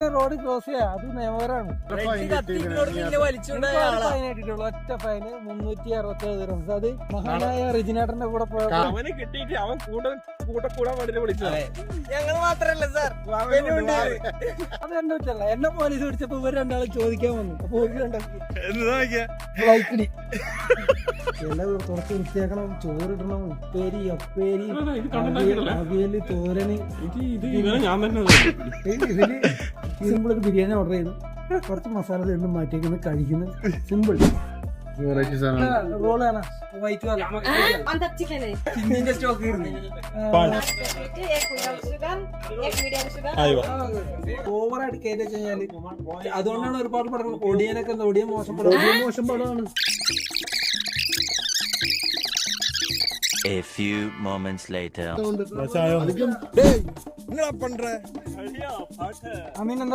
Road cross ചെയ്യാ, അത് നിയമപരമാണ്. ഒറ്റ ഫൈന് 367 റൺസ്. അത് മഹാനായ റിജിനേട്ടന്റെ കൂടെ പോയ അവന് കിട്ടിയിട്ട് അവൻ കൂടെ വണ്ടിനെ വിളിച്ചത്. ഞങ്ങൾ മാത്രല്ല സാർ, അത് എന്നെ വെച്ചല്ല. എന്നെ പോലീസ് പിടിച്ചപ്പോ ഇവർ രണ്ടാളും ചോദിക്കാൻ വന്നു. അപ്പൊ എല്ലാം കുറച്ച് വൃത്തിയാക്കണം, ചോറിടണം, ഉപ്പേരി അപ്പേരി അവിയല് തോരന്. ഞാൻ തന്നെ ഇതില് സിമ്പിൾ ഒരു ബിരിയാണി ഓർഡർ ചെയ്തു, കുറച്ച് മസാല തേടുന്നു, മാറ്റിയേക്കുന്നു, കഴിക്കുന്നു. സിമ്പിൾ റോളാണ്. വൈറ്റ് സ്റ്റോക്ക് ഓവറായിട്ട് കയറ്റി വെച്ച് കഴിഞ്ഞാല് അതുകൊണ്ടാണ് ഒരുപാട് പടങ്ങൾ ഒടിയനൊക്കെ ഒടിയൻ മോശം പടമാണ്. A few moments later. Ameen